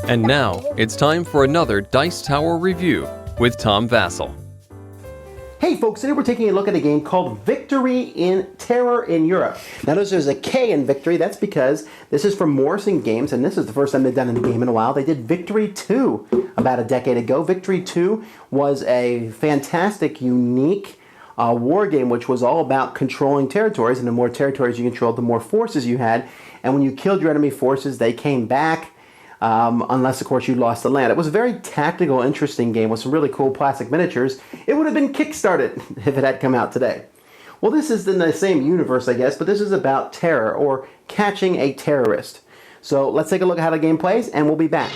And now, it's time for another Dice Tower review with Tom Vasel. Hey folks, today we're taking a look at a game called Victory in Terror in Europe. Now notice there's a K in Victory. That's because this is from Morrison Games, and this is the first time they've done a game in a while. They did Victory 2 about a decade ago. Victory 2 was a fantastic, unique war game which was all about controlling territories, and the more territories you controlled, the more forces you had. And when you killed your enemy forces, they came back. Unless, of course, you lost the land. It was a very tactical, interesting game with some really cool plastic miniatures. It would have been kickstarted if it had come out today. Well, this is in the same universe, I guess, but this is about terror, or catching a terrorist. So let's take a look at how the game plays, and we'll be back.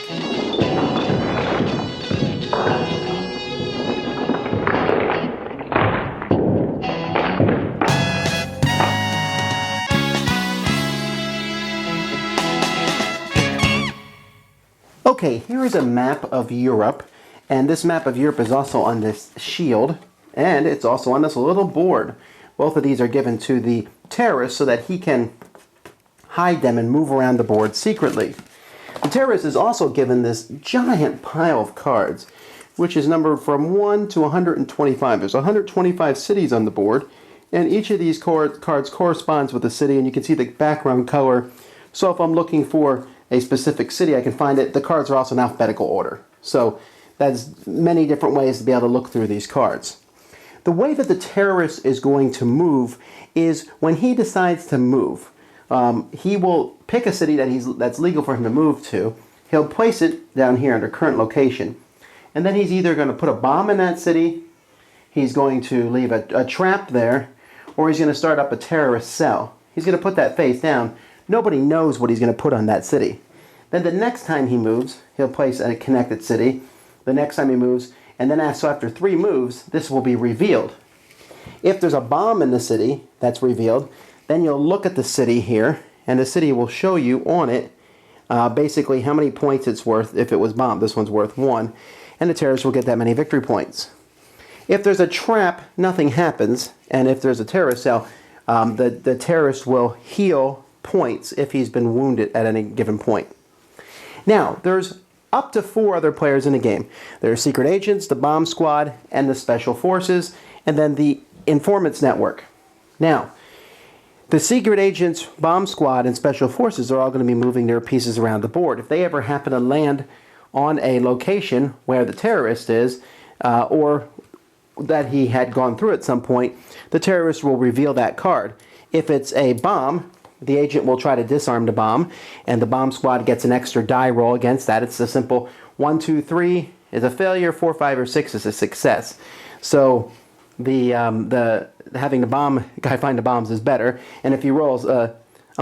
Okay, here is a map of Europe, and this map of Europe is also on this shield, and it's also on this little board. Both of these are given to the terrorist so that he can hide them and move around the board secretly. The terrorist is also given this giant pile of cards, which is numbered from 1 to 125. There's 125 cities on the board, and each of these cards corresponds with a city, and you can see the background color. So if I'm looking for a specific city, I can find it. The cards are also in alphabetical order. So that's many different ways to be able to look through these cards. The way that the terrorist is going to move is when he decides to move. He will pick a city that's legal for him to move to. He'll place it down here under current location. And then he's either going to put a bomb in that city, he's going to leave a trap there, or he's going to start up a terrorist cell. He's going to put that face down. Nobody knows what he's going to put on that city. Then the next time he moves, he'll place a connected city. The next time he moves, and then so after 3 moves, this will be revealed. If there's a bomb in the city that's revealed, then you'll look at the city here, and the city will show you on it basically how many points it's worth if it was bombed. This one's worth 1, and the terrorist will get that many victory points. If there's a trap, nothing happens, and if there's a terrorist cell, the terrorist will heal points if he's been wounded at any given point. Now, there's up to 4 other players in the game. There are secret agents, the bomb squad, and the special forces, and then the informants network. Now, the secret agents, bomb squad, and special forces are all going to be moving their pieces around the board. If they ever happen to land on a location where the terrorist is, or that he had gone through at some point, the terrorist will reveal that card. If it's a bomb, the agent will try to disarm the bomb, and the bomb squad gets an extra die roll against that. It's a simple 1, 2, 3 is a failure, 4, 5, or 6 is a success. So the having the bomb guy find the bombs is better. And if he rolls, 1,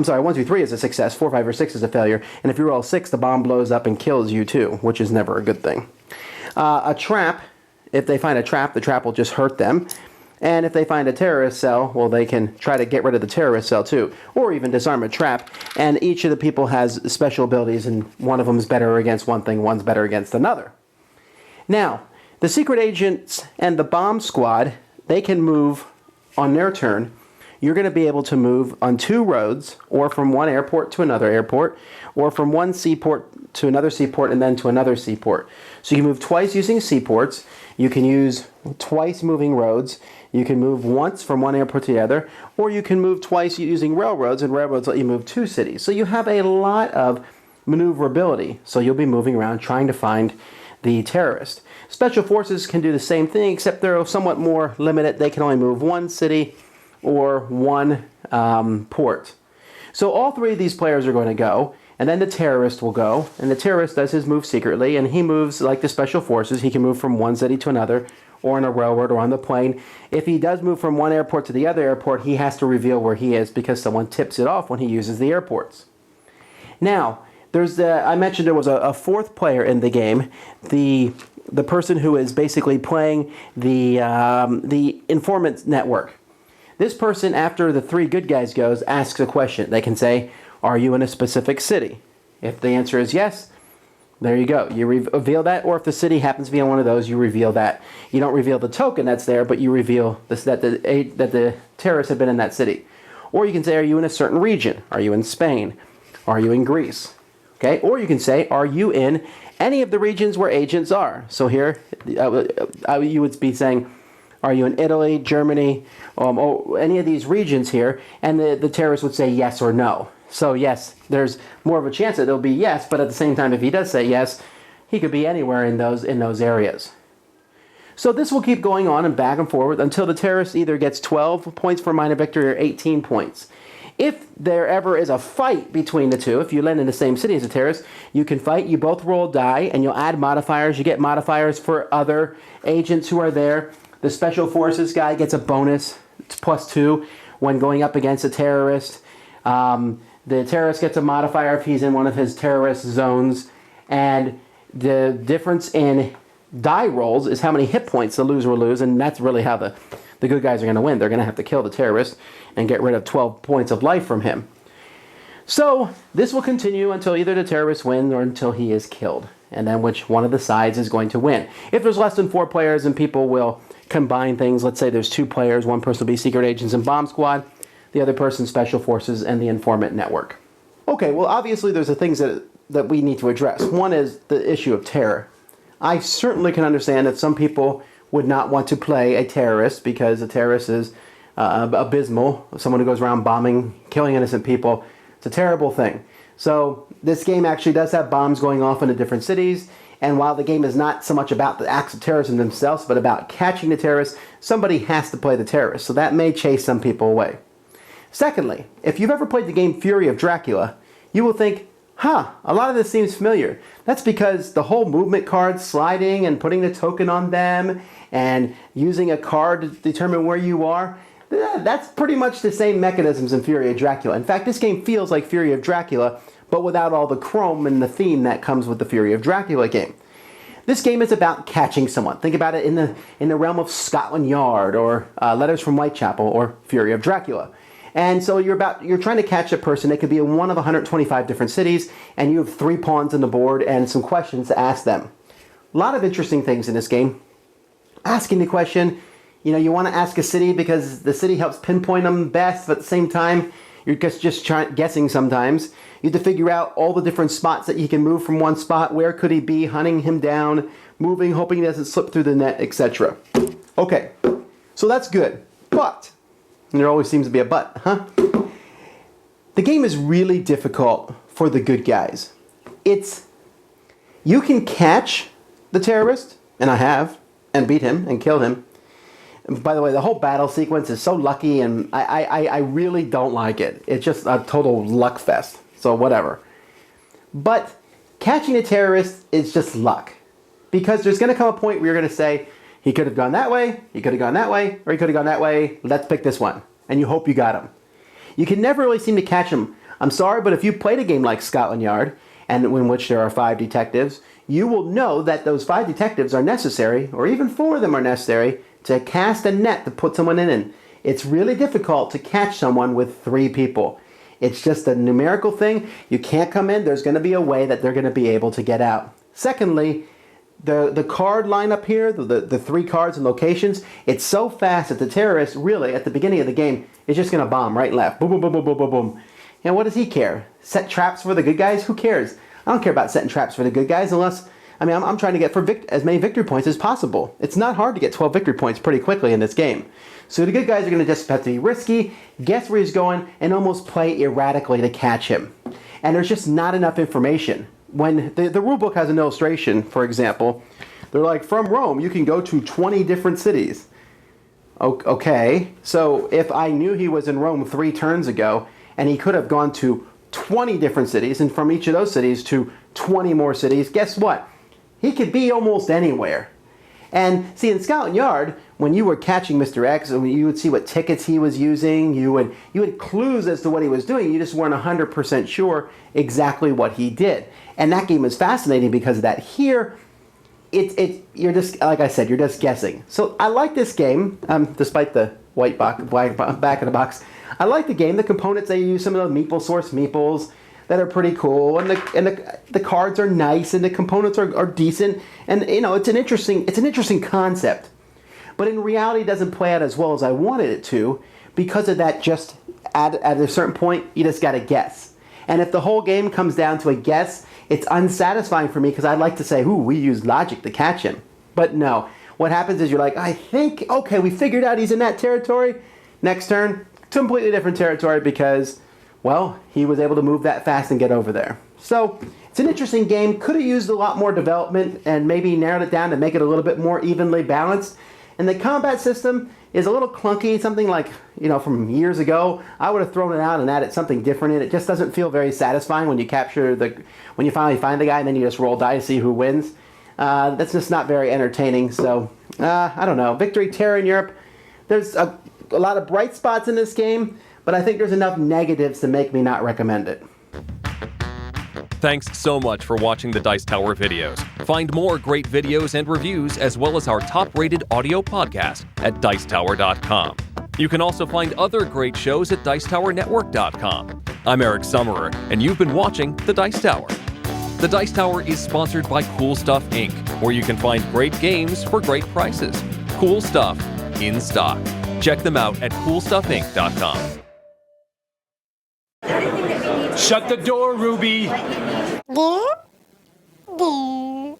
2, 3 is a success, 4, 5, or 6 is a failure. And if you roll 6, the bomb blows up and kills you too, which is never a good thing. A trap, if they find a trap, the trap will just hurt them. And if they find a terrorist cell, well, they can try to get rid of the terrorist cell too, or even disarm a trap. And each of the people has special abilities, and one of them is better against one thing, one's better against another. Now, the secret agents and the bomb squad, they can move on their turn. You're going to be able to move on 2 roads, or from one airport to another airport, or from one seaport to another seaport and then to another seaport. So you can move twice using seaports. You can use twice moving roads. You can move once from one airport to the other, or you can move twice using railroads, and railroads let you move 2 cities. So you have a lot of maneuverability. So you'll be moving around trying to find the terrorist. Special forces can do the same thing, except they're somewhat more limited. They can only move 1 city or 1 port. So all 3 of these players are going to go, and then the terrorist will go, and the terrorist does his move secretly, and he moves like the special forces. He can move from one city to another, or on a railroad, or on the plane. If he does move from one airport to the other airport, he has to reveal where he is because someone tips it off when he uses the airports. Now, I mentioned there was a 4th player in the game, the person who is basically playing the informant network. This person, after the 3 good guys goes, asks a question. They can say, are you in a specific city? If the answer is yes, there you go. You reveal that, or if the city happens to be on one of those, you reveal that. You don't reveal the token that's there, but you reveal that the terrorists have been in that city. Or you can say, are you in a certain region? Are you in Spain? Are you in Greece? Okay, or you can say, are you in any of the regions where agents are? So here, you would be saying, are you in Italy, Germany, or any of these regions here? And the terrorist would say yes or no. So yes, there's more of a chance that it'll be yes, but at the same time, if he does say yes, he could be anywhere in those areas. So this will keep going on and back and forward until the terrorist either gets 12 points for minor victory or 18 points. If there ever is a fight between the two, if you land in the same city as a terrorist, you can fight, you both roll a die, and you'll add modifiers. You get modifiers for other agents who are there. The special forces guy gets a bonus, it's +2, when going up against a terrorist. The terrorist gets a modifier if he's in one of his terrorist zones. And the difference in die rolls is how many hit points the loser will lose, and that's really how the good guys are going to win. They're going to have to kill the terrorist and get rid of 12 points of life from him. So this will continue until either the terrorist wins or until he is killed, and then which one of the sides is going to win. If there's less than 4 players, and people will combine things, let's say there's 2 players, one person will be secret agents and bomb squad, the other person special forces and the informant network. Okay, well obviously there's the things that we need to address. One is the issue of terror. I certainly can understand that some people would not want to play a terrorist because a terrorist is abysmal. Someone who goes around bombing, killing innocent people. It's a terrible thing. So this game actually does have bombs going off into different cities. And while the game is not so much about the acts of terrorism themselves, but about catching the terrorists, somebody has to play the terrorist. So that may chase some people away. Secondly, if you've ever played the game Fury of Dracula, you will think, a lot of this seems familiar. That's because the whole movement card sliding and putting the token on them and using a card to determine where you are, that's pretty much the same mechanisms in Fury of Dracula. In fact, this game feels like Fury of Dracula, but without all the chrome and the theme that comes with the Fury of Dracula game. This game is about catching someone. Think about it in the realm of Scotland Yard or Letters from Whitechapel or Fury of Dracula. And so you're trying to catch a person. It could be in one of 125 different cities, and you have 3 pawns on the board and some questions to ask them. A lot of interesting things in this game. Asking the question, you want to ask a city because the city helps pinpoint them best, but at the same time, you're just guessing sometimes. You have to figure out all the different spots that you can move from one spot. Where could he be? Hunting him down, moving, hoping he doesn't slip through the net, etc. Okay, so that's good. But there always seems to be a but, huh? The game is really difficult for the good guys. You can catch the terrorist, and I have, and beat him, and killed him. And by the way, the whole battle sequence is so lucky, and I really don't like it. It's just a total luck fest, so whatever. But catching a terrorist is just luck. Because there's going to come a point where you're going to say, he could have gone that way, he could have gone that way, or he could have gone that way. Let's pick this one. And you hope you got him. You can never really seem to catch him. I'm sorry, but if you played a game like Scotland Yard, and in which there are 5 detectives, you will know that those 5 detectives are necessary, or even 4 of them are necessary, to cast a net to put someone in. It's really difficult to catch someone with 3 people. It's just a numerical thing. You can't come in. There's going to be a way that they're going to be able to get out. Secondly, the card lineup here, the 3 cards and locations, it's so fast that the terrorist really, at the beginning of the game, is just going to bomb right and left. Boom, boom, boom, boom, boom, boom, boom. And what does he care? Set traps for the good guys? Who cares? I don't care about setting traps for the good guys unless, I'm trying to get as many victory points as possible. It's not hard to get 12 victory points pretty quickly in this game. So the good guys are going to just have to be risky, guess where he's going, and almost play erratically to catch him. And there's just not enough information. When the rulebook has an illustration, for example, they're like, from Rome, you can go to 20 different cities. Okay, so if I knew he was in Rome 3 turns ago, and he could have gone to 20 different cities, and from each of those cities to 20 more cities, guess what? He could be almost anywhere. And see, in Scotland Yard, when you were catching Mr. X, and you would see what tickets he was using, you had clues as to what he was doing, you just weren't 100% sure exactly what he did. And that game is fascinating because of that. Here, you're just, like I said, you're just guessing. So I like this game, despite the white back of the box. I like the game. The components they use, some of the meeple source meeples that are pretty cool, and the cards are nice, and the components are decent, and it's an interesting concept. But in reality, it doesn't play out as well as I wanted it to because of that. Just at a certain point, you just got to guess. And if the whole game comes down to a guess, it's unsatisfying for me because I'd like to say, ooh, we used logic to catch him. But no. What happens is you're like, I think, okay, we figured out he's in that territory. Next turn, completely different territory because, well, he was able to move that fast and get over there. So it's an interesting game. Could have used a lot more development and maybe narrowed it down to make it a little bit more evenly balanced. And the combat system is a little clunky, something like, from years ago. I would have thrown it out and added something different in. It just doesn't feel very satisfying when you when you finally find the guy and then you just roll dice to see who wins. That's just not very entertaining. So, I don't know. Viktory Terror in Europe, there's a lot of bright spots in this game, but I think there's enough negatives to make me not recommend it. Thanks so much for watching the Dice Tower videos. Find more great videos and reviews as well as our top-rated audio podcast at Dicetower.com. You can also find other great shows at Dicetowernetwork.com. I'm Eric Summerer, and you've been watching The Dice Tower. The Dice Tower is sponsored by Cool Stuff Inc., where you can find great games for great prices. Cool stuff in stock. Check them out at CoolStuffInc.com. Shut the door, Ruby. There.